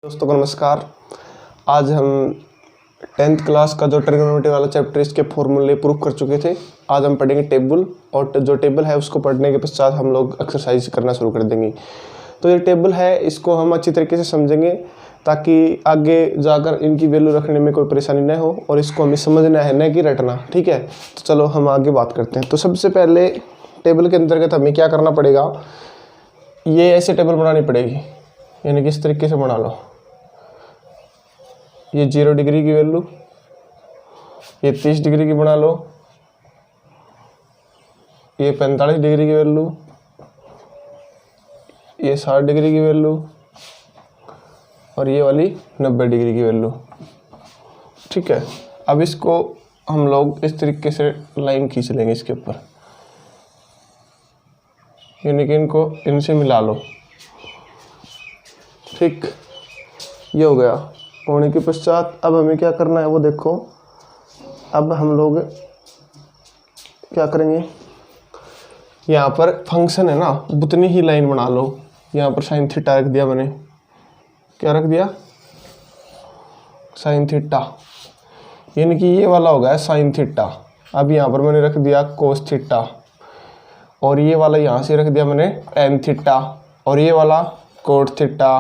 दोस्तों को नमस्कार। आज हम 10th क्लास का जो ट्रिग्नोमेट्री वाला चैप्टर इसके फॉर्मूले प्रूव कर चुके थे। आज हम पढ़ेंगे टेबल, और जो टेबल है उसको पढ़ने के पश्चात हम लोग एक्सरसाइज करना शुरू कर देंगे। तो ये टेबल है, इसको हम अच्छी तरीके से समझेंगे ताकि आगे जाकर इनकी वैल्यू रखने में कोई परेशानी न हो, और इसको हमें समझना है न कि रटना। ठीक है, तो चलो हम आगे बात करते हैं। तो सबसे पहले टेबल के अंतर्गत हमें क्या करना पड़ेगा, ये ऐसे टेबल बनानी पड़ेगी, यानी कि इस तरीके से बना लो। ये 0 डिग्री की वैल्यू, ये 30 डिग्री की बना लो, ये 45 डिग्री की वैल्यू, ये 60 डिग्री की वैल्यू, और ये वाली 90 डिग्री की वैल्यू। ठीक है, अब इसको हम लोग इस तरीके से लाइन खींच लेंगे इसके ऊपर, यानी कि इनको इनसे मिला लो। ठीक, ये हो गया। होने के पश्चात अब हमें क्या करना है वो देखो। अब हम लोग क्या करेंगे, यहाँ पर फंक्शन है ना, उतनी ही लाइन बना लो। यहाँ पर साइन थीटा रख दिया मैंने, क्या रख दिया, साइन थीटा, यानी कि ये वाला होगा साइन थीटा। अब यहाँ पर मैंने रख दिया कोस थीटा, और ये वाला यहाँ से रख दिया मैंने टेन थीटा, और ये वाला कोट थीटा,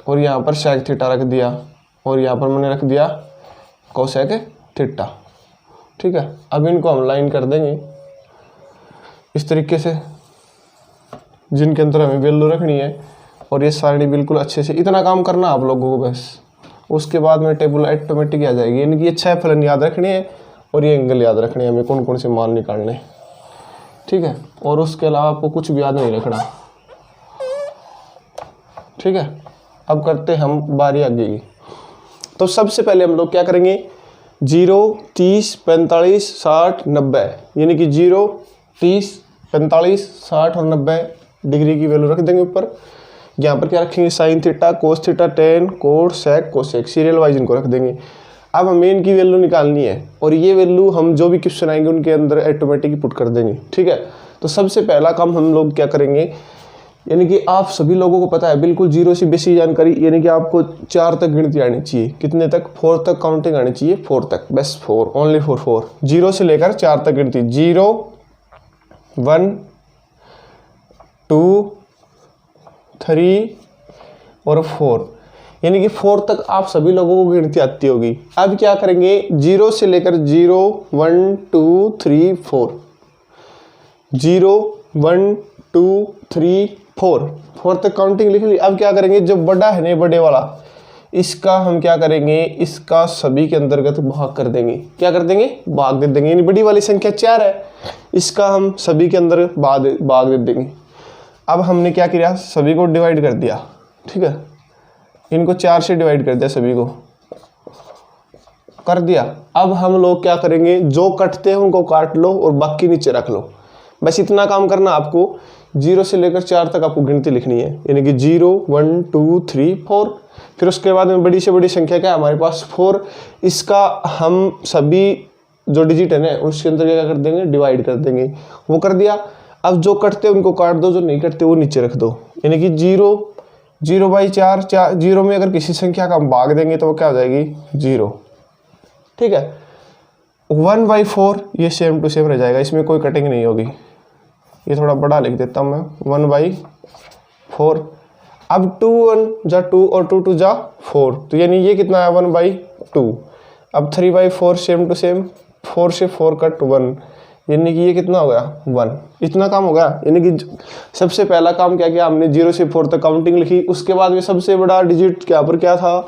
और यहाँ पर सेक थीटा रख दिया, और यहाँ पर मैंने रख दिया कोसेक थीटा। ठीक है, अब इनको हम लाइन कर देंगे इस तरीके से, जिनके अंदर हमें वैल्यू रखनी है। और ये सारणी बिल्कुल अच्छे से, इतना काम करना आप लोगों को बस। उसके बाद में टेबल ऑटोमेटिक आ जाएगी, यानी कि ये 6 फलन याद रखने हैं और ये एंगल याद रखने हैं, हमें कौन कौन से मान निकालने। ठीक है, और उसके अलावा आपको कुछ भी याद नहीं रखना। ठीक है, अब करते हम बारी आगे की। तो सबसे पहले हम लोग क्या करेंगे, 0, 30, 45, 60, 90, यानी कि 0, 30, 45, 60 और 90 डिग्री की वैल्यू रख देंगे ऊपर। यहाँ पर क्या रखेंगे, sine theta, cos theta, tan, cot, sec, cosec, serial wise इनको रख देंगे। अब हमें इनकी वैल्यू निकालनी है, और ये वैल्यू हम जो भी क्वेश्चन आएंगे उनके अंदर ऑटोमेटिक पुट कर देंगे। ठीक है, तो सबसे पहला काम हम लोग क्या करेंगे, यानी कि आप सभी लोगों को पता है बिल्कुल 0 से बेसिक जानकारी, यानी कि आपको 4 तक गिनती आनी चाहिए। कितने तक, 4 तक काउंटिंग आनी चाहिए, 4 तक, बस 4, ओनली 4, 0 से लेकर 4 तक गिनती, 0, 1, 2, 3 और 4, यानी कि 4 तक आप सभी लोगों को गिनती आती होगी। अब क्या करेंगे, 0 से लेकर 0, 1, 2, 3, 4, 0, 1, 2, 3, 4 तक काउंटिंग लिख ली। अब क्या करेंगे, जो बड़ा है ना, बड़े वाला, इसका हम क्या करेंगे, इसका सभी के अंतर्गत भाग कर देंगे। क्या कर देंगे, भाग दे देंगे, यानी बड़ी वाली संख्या 4 है, इसका हम सभी के अंदर भाग दे देंगे। अब हमने क्या किया, सभी को डिवाइड कर दिया। ठीक है, इनको 4 से डिवाइड कर दिया, सभी को कर दिया। अब हम लोग क्या करेंगे, जो कटते हैं उनको काट लो और बाकी नीचे रख लो। बस इतना काम करना आपको। 0 से लेकर 4 तक आपको गिनती लिखनी है, यानी कि 0, 1, 2, 3, 4। फिर उसके बाद में बड़ी से बड़ी संख्या क्या है हमारे पास, 4। इसका हम सभी जो डिजिट है ना उसके अंदर क्या कर देंगे, डिवाइड कर देंगे। वो कर दिया। अब जो कटते हैं उनको काट दो, जो नहीं कटते वो नीचे रख दो, यानी कि 0/4, 0 में अगर किसी संख्या का हम भाग देंगे तो वो क्या हो जाएगी, 0। ठीक है, 1/4 ये सेम टू सेम रह जाएगा, इसमें कोई कटिंग नहीं होगी। ये थोड़ा बड़ा लिख देता हूँ मैं, 1/4। अब 2 1 जा 2 और 2 2 जा 4, तो यानी ये कितना है, 1/2। अब 3/4 सेम टू सेम, 4 से 4 कट 1, यानी कि ये कितना हो गया, 1। इतना काम हो गया। यानी कि सबसे पहला काम क्या किया हमने, 0 से 4 तक काउंटिंग लिखी। उसके बाद में सबसे बड़ा डिजिट क्या पर क्या था,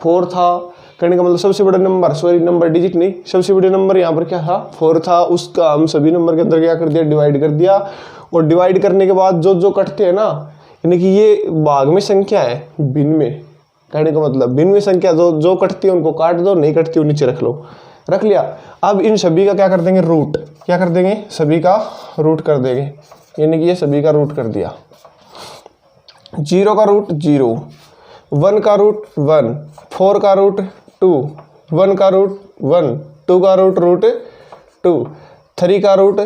4 था। कहने का मतलब सबसे बड़ा नंबर, सॉरी नंबर डिजिट नहीं, सबसे बड़े नंबर यहाँ पर क्या था, 4 था। उसका हम सभी नंबर के अंदर क्या कर दिया, डिवाइड कर दिया। और डिवाइड करने के बाद जो जो कटते हैं ना, यानी कि ये भाग में संख्या है, भिन्न में, कहने का मतलब भिन्न में संख्या जो जो कटती है उनको काट दो, नहीं कटती वो नीचे रख लो। रख लिया। अब इन सभी का क्या कर देंगे, रूट। क्या कर देंगे, सभी का रूट कर देंगे, यानी कि ये सभी का रूट कर दिया। 0 का रूट 0, 1 का रूट 1, 4 का रूट 2, 1 का रूट 1, 2 का रूट 2, 3 का रूट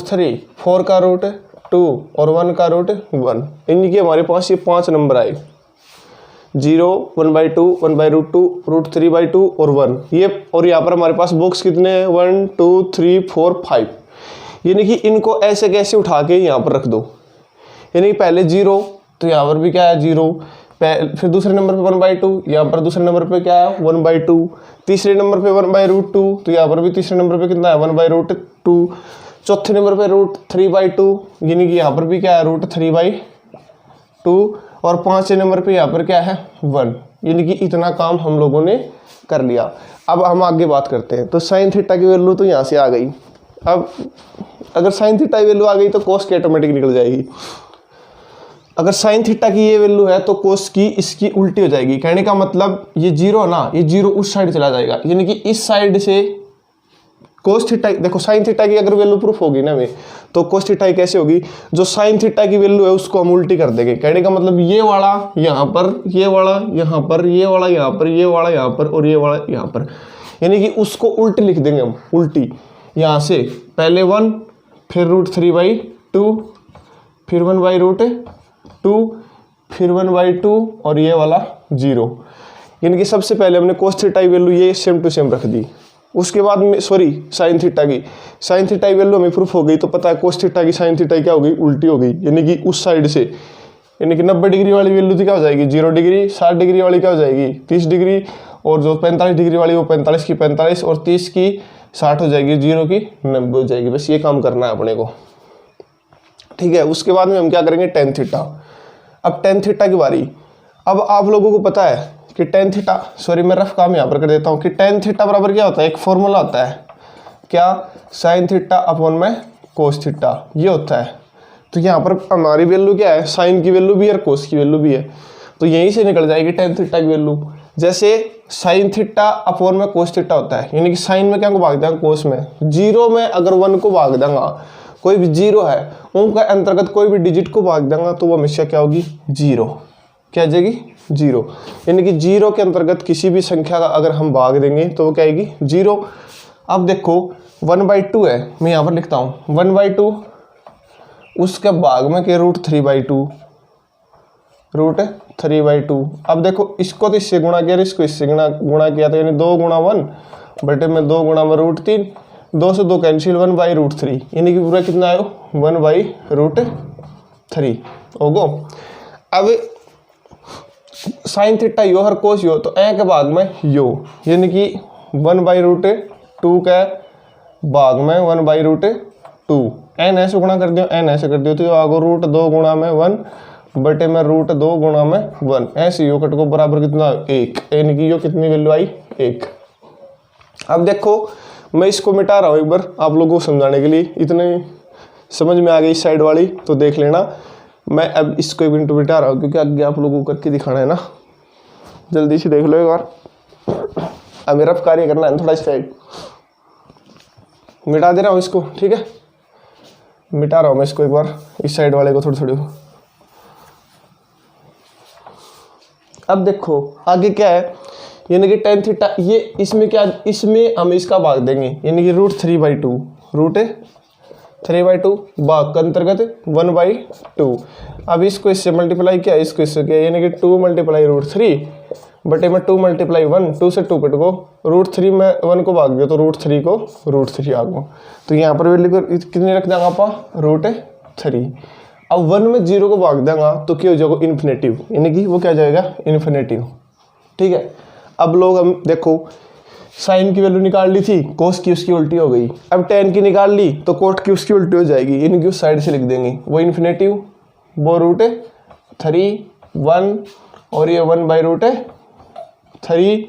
3, 4 का रूट 2 और 1 का रूट 1। इनकी हमारे पास ये 5 नंबर आए। 0, 1/2, 1/√2, √3/2 और 1 ये। और यहाँ पर हमारे पास बॉक्स कितने हैं 1 2 3 4 5, यानी कि इनको ऐसे कैसे उठा के यहाँ पर रख दो, यानी कि पहले 0 तो यहाँ पर भी क्या है 0, फिर दूसरे नंबर पे 1/2, यहाँ पर दूसरे नंबर पे क्या है 1/2, तीसरे नंबर पे 1/√2 तो यहाँ पर भी तीसरे नंबर पे कितना है 1/√2, चौथे नंबर पे √3/2 यानी कि यहाँ पर भी क्या है √3/2, और पांचवें नंबर पे यहाँ पर क्या है 1, यानी कि इतना काम हम लोगों ने कर लिया। अब हम आगे बात करते हैं। तो साइन थीटा की वैल्यू तो यहाँ से आ गई। अब अगर साइन थीटा की वैल्यू आ गई तो कोस की ऑटोमेटिक निकल जाएगी। अगर साइन थीटा की ये वैल्यू है तो कोस की इसकी उल्टी हो जाएगी। कहने का मतलब ये 0 है ना, ये 0 उस साइड चला जाएगा, यानी कि इस साइड से कोस थीटा, देखो साइन थीटा की अगर वैल्यू प्रूफ होगी ना हमें, तो कोस थीटा कैसे होगी, जो साइन थीटा की वैल्यू है उसको हम उल्टी कर देंगे। कहने का मतलब ये वाला यहाँ पर, ये वाला यहाँ पर, ये वाला यहाँ पर, ये वाला यहाँ पर और ये वाला यहाँ पर, यानी कि उसको उल्टी लिख देंगे हम। उल्टी यहाँ से पहले 1, फिर √3/2, फिर 1/√2, फिर 1/2 और ये वाला 0, यानी कि सबसे पहले हमने कोस थीटा की वैल्यू ये सेम टू सेम रख दी। उसके बाद में सॉरी साइन थीटा की वैल्यू हमें प्रूफ हो गई, तो पता है कोस थीटा की साइन थीटा क्या हो गई उल्टी हो गई, यानी कि उस साइड से, यानी कि 90 डिग्री वाली वैल्यू थी क्या हो जाएगी 0 डिग्री, 60 डिग्री वाली क्या हो जाएगी 30 डिग्री, और जो 45 डिग्री वाली वो 45 की 45 और 30 की 60 हो जाएगी, 0 की 90 हो जाएगी। बस ये काम करना है अपने को, ठीक है। उसके बाद में हम क्या करेंगे टेन थीटा। अब टेन थीटा की बारी। अब आप लोगों को पता है कि टेन थीटा, सॉरी मैं रफ काम यहाँ पर कर देता हूँ, कि टेन थीटा बराबर क्या होता है, एक फॉर्मूला होता है क्या, साइन थीटा अपॉन में कोस थीटा, ये होता है। तो यहाँ पर हमारी वैल्यू क्या है, साइन की वैल्यू भी है और कोस की वैल्यू भी है, तो यहीं से निकल जाएगी टेन थीटा की वैल्यू। जैसे साइन थीटा अपॉन में कोस थीटा होता है, यानी कि साइन में क्या को भाग देंगे कोस में, 0 में अगर 1 को भाग देंगे, कोई भी 0 है उनका अंतर्गत कोई भी डिजिट को भाग देंगे तो वो हमेशा क्या होगी 0, क्या आ जाएगी 0, यानी कि 0 के अंतर्गत किसी भी संख्या का अगर हम भाग देंगे तो वो क्या आएगी 0। अब देखो 1/2 है, मैं यहाँ पर लिखता हूँ 1/2, उसके भाग में के √3/2, √3/2। अब देखो इसको तो इससे गुणा किया, इसको इससे गुणा किया, तो यानी 2 गुणा 1 बटे में 2 गुणा में √3, 2 से 2 कैंसिल 1/√3, यानी कि पूरा कितना आयो 1/√3 होगो। अब साइन थीटा यो हर कोस यो, तो ए के भाग में यो, यानी कि 1/√2 के भाग में 1/√2, एन ऐसे गुणा कर दियो, एन ऐसे कर दियो, तो आगो √2 गुणा में 1 बटे में √2 गुणा में 1, ऐसे यो कट को बराबर कितना 1, यानी कि यो कितनी वैल्यू आई 1। अब देखो मैं इसको मिटा रहा हूँ एक बार आप लोगों को समझाने के लिए, इतने समझ में आ गई इस साइड वाली तो देख लेना। मैं अब इसको एक मिनट मिटा रहा हूँ क्योंकि आगे आप लोगों को करके दिखाना है ना, जल्दी से देख लो एक बार। अब मेरा कार्य करना है थोड़ा इस साइड, मिटा दे रहा हूँ इसको, ठीक है, मिटा रहा हूँ मैं इसको एक बार, इस साइड वाले को थोड़ी थोड़ी। अब देखो आगे क्या है, यानी कि टेन थीटा, ये इसमें क्या, इसमें हम इसका भाग देंगे, यानी कि √3/2, √3/2 भाग का अंतर्गत 1/2। अब इसको इससे मल्टीप्लाई किया, इसको इससे किया, यानी कि 2 × √3 बटे में 2 × 1, 2 से 2 कट गो, √3 में 1 को भाग दिया तो √3 को √3 आ गो, तो यहाँ पर वैल्यू कितनी रख देंगे आप √3। अब 1 में 0 को भाग देंगे तो क्या हो जाएगा इन्फिनेटिव, यानी कि वो क्या जाएगा इन्फिनेटिव, ठीक है। अब लोग हम देखो साइन की वैल्यू निकाल ली थी, कोस की उसकी उल्टी हो गई, अब टेन की निकाल ली तो कोट की उसकी उल्टी हो जाएगी, यानी कि उस साइड से लिख देंगे वो इन्फिनेटिव, वो √3 1 और ये 1/√3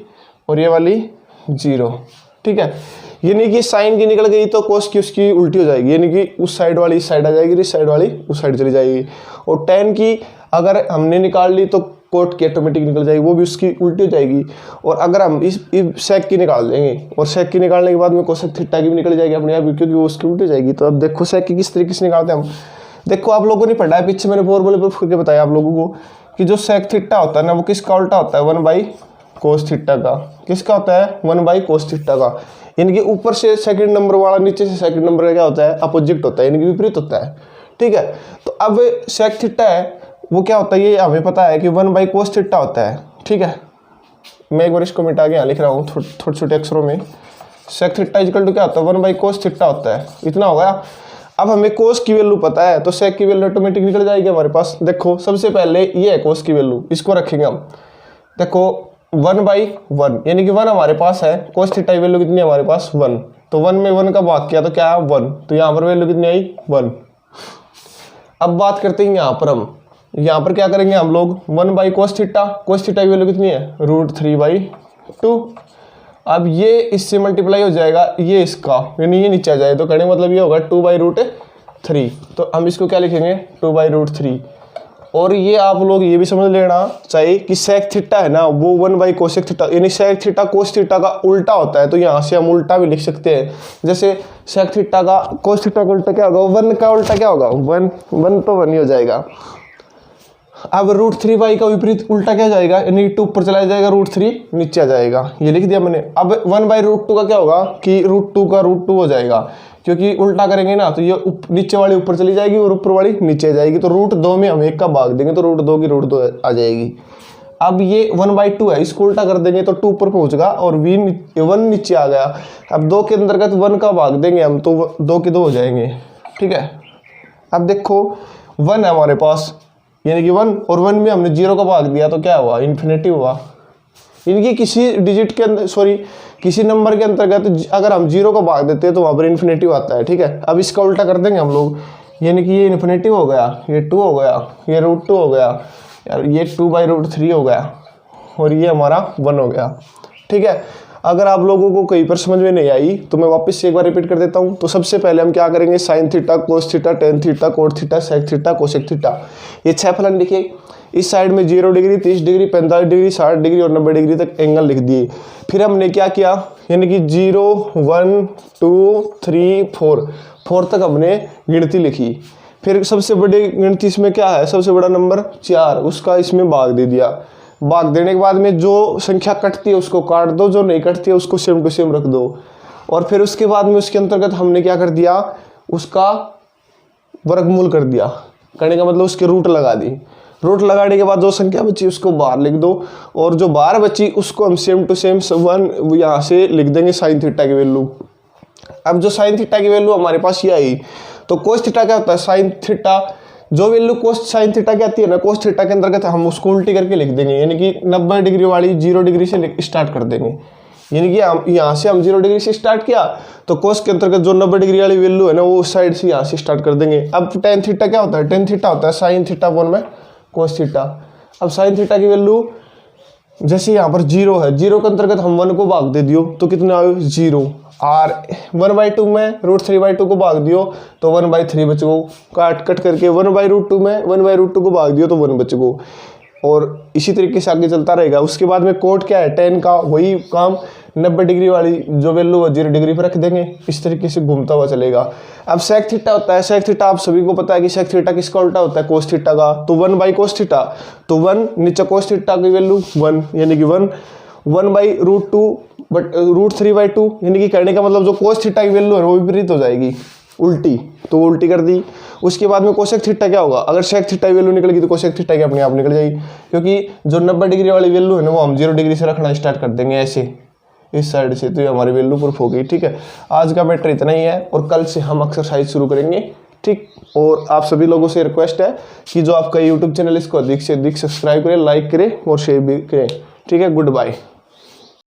और ये वाली 0, ठीक है। यानी कि साइन की निकल गई तो कोस की उसकी उल्टी हो जाएगी, यानी कि उस साइड वाली इस साइड आ जाएगी, इस साइड वाली उस साइड चली जाएगी। और टेन की अगर हमने निकाल ली तो कोट की ऑटोमेटिक निकल जाएगी, वो भी उसकी उल्टी हो जाएगी। और अगर हम इस सेक की निकाल देंगे और सेक की निकालने के बाद में कोसेक थीटा की भी निकल जाएगी अपने आप, क्योंकि वो उसकी उल्टी हो जाएगी। तो अब देखो सेक की किस तरीके से निकालते हैं हम, देखो आप लोगों ने पढ़ा है पीछे, मैंने फॉर्मूले प्रूफ करके बताया आप लोगों को कि जो सेक थीटा होता है ना वो किसका उल्टा होता है 1/cos थीटा का, किसका होता है 1/cos थीटा का, यानी कि ऊपर से सेकंड नंबर वाला नीचे से सेकंड नंबर का क्या होता है अपोजिट होता है, यानी कि विपरीत होता है, ठीक है। तो अब सेक थीटा है वो क्या होता है, ये हमें पता है कि 1/cos थीटा होता है, ठीक है, मैं एक बार इसको मिटा के यहाँ लिख रहा हूँ थोड़े छोटे अक्षरों में। सेक थीटा इक्वल टू क्या होता है, 1/cos थीटा होता है, इतना हो गया। अब हमें कोस की वैल्यू पता है तो सेक की वैल्यू ऑटोमेटिक निकल जाएगी हमारे पास। देखो सबसे पहले ये है कोस की वैल्यू, इसको रखेंगे हम। देखो 1/1 यानी कि 1 हमारे पास है, कोस थीटा की वैल्यू कितनी है हमारे पास 1, तो 1 में 1 का भाग किया तो क्या है 1, तो यहाँ पर वैल्यू कितनी आई 1। अब बात करते हैं यहाँ पर, हम यहाँ पर क्या करेंगे हम लोग 1/cos थीटा, कोस थीटा की वैल्यू कितनी है √3/2। अब ये इससे मल्टीप्लाई हो जाएगा ये इसका, यानी ये नीचे आ जाए तो कहने का मतलब ये होगा 2/√3। तो हम इसको क्या लिखेंगे 2/√3। और ये आप लोग ये भी समझ लेना चाहिए कि सेक थीटा है ना वो 1/cosec थीटा, यानी सेक थीटा कोस थीटा का उल्टा होता है, तो यहाँ से हम उल्टा भी लिख सकते हैं। जैसे सेक थीटा का कोस थीटा का उल्टा क्या होगा, 1 का उल्टा क्या होगा 1 तो 1 ही हो जाएगा। अब √3 का विपरीत उल्टा क्या जाएगा, यानी 2 ऊपर चला जाएगा, √3 नीचे आ जाएगा, ये लिख दिया मैंने। अब 1/√2 का क्या होगा कि √2 का √2 हो जाएगा, क्योंकि उल्टा करेंगे ना तो ये नीचे वाली ऊपर चली जाएगी और ऊपर वाली नीचे आ जाएगी, तो √2 में हम 1 का भाग देंगे तो √2 की √2 आ जाएगी। अब ये 1/2 है, इसको उल्टा कर देंगे तो 2 ऊपर पहुंचेगा और 1 नीचे आ गया। अब 2 के अंतर्गत 1 का भाग देंगे हम तो 2 के 2 हो जाएंगे, ठीक है। अब देखो 1 है हमारे पास, यानी कि 1 और 1 में हमने 0 का भाग दिया तो क्या हुआ इन्फिनिटी हुआ। इनकी किसी डिजिट के अंदर किसी नंबर के अंतर्गत अगर हम 0 का भाग देते हैं तो वहाँ पर इन्फिनिटी आता है, ठीक है। अब इसका उल्टा कर देंगे हम लोग, यानी कि ये इन्फिनिटी हो गया, ये 2 हो गया, ये √2 हो गया, यार ये 2/√3 हो गया और ये हमारा 1 हो गया, ठीक है। अगर आप लोगों को कहीं पर समझ में नहीं आई तो मैं वापस से एक बार रिपीट कर देता हूँ। तो सबसे पहले हम क्या करेंगे, sine theta, cos theta, tan theta, cot theta, sec theta, cosec theta, ये 6 फलन लिखे। इस साइड में 0 डिग्री, 30 डिग्री, 45 डिग्री, 60 डिग्री और 90 डिग्री तक एंगल लिख दिए। फिर हमने क्या किया, यानी कि 0, 1, 2, 3, 4 तक हमने गिनती लिखी। फिर सबसे बड़ी गिनती इसमें क्या है, सबसे बड़ा नंबर 4, उसका इसमें भाग दे दिया। भाग देने के बाद में जो संख्या कटती है उसको काट दो, जो नहीं कटती है उसको सेम टू सेम रख दो। और फिर उसके बाद में उसके अंतर्गत हमने क्या कर दिया, उसका वर्गमूल कर दिया, करने का मतलब उसके रूट लगा दी। रूट लगाने के बाद जो संख्या बची उसको बाहर लिख दो, और जो बाहर बची उसको हम सेम टू सेम 1 यहाँ से लिख देंगे साइन थीटा की वैल्यू। अब जो साइन थीटा की वैल्यू हमारे पास ये आई, तो कोस थीटा क्या होता है, साइन थीटा, जो वैल्यू कोस साइन थीटा की आती है ना कोस थीटा के अंतर्गत हम उसको उल्टी करके लिख देंगे, यानी कि 90 डिग्री वाली 0 डिग्री से स्टार्ट कर देंगे। यानी कि हम यहाँ से हम 0 डिग्री से स्टार्ट किया तो कोस के अंतर्गत जो 90 डिग्री वाली वैल्यू है ना वो उस साइड से यहाँ से स्टार्ट कर देंगे। अब टेन थीटा क्या होता है, टेन थीटा होता है साइन थीटा अपॉन में कोस थीटा। अब साइन थीटा की वैल्यू जैसे यहाँ पर 0 है, 0 के अंतर्गत हम 1 को भाग दे दियो तो कितने आए 0, और 1/2 में √3/2 को भाग दियो तो 1/3 बच गो, काट कट करके 1/√2 में 1/√2 को भाग दियो तो 1 बच गो, और इसी तरीके से आगे चलता रहेगा। उसके बाद में कोट क्या है, टेन का वही काम, 90 डिग्री वाली जो वैल्यू है 0 डिग्री पर रख देंगे, इस तरीके से घूमता हुआ चलेगा। अब सेक थीटा होता है, सेक थीटा आप सभी को पता है कि सेक थीटा किसका उल्टा होता है, कोस थीटा का, तो 1/cos थीटा, तो 1 नीचे कोस थीटा की वैल्यू 1, यानी कि 1/√2 बट √3/2, यानी कि करने का मतलब जो कोस थीटा की वैल्यू है वो विपरीत हो जाएगी, उल्टी, तो उल्टी कर दी। उसके बाद में कोसेक थीटा क्या होगा, अगर सेक थीटा की वैल्यू निकलेगी तो कोसेक थीटा की अपने आप निकल जाएगी, क्योंकि जो 90 डिग्री वाली वैल्यू है ना वो हम 0 डिग्री से रखना स्टार्ट कर देंगे ऐसे इस साइड से, तो ये हमारी वैल्यू प्रूफ हो गई, ठीक है। आज का मैटर इतना ही है और कल से हम एक्सरसाइज शुरू करेंगे, ठीक। और आप सभी लोगों से रिक्वेस्ट है कि जो आपका यूट्यूब चैनल इसको अधिक से अधिक सब्सक्राइब करें, लाइक करें और शेयर भी करें, ठीक है। Good bye.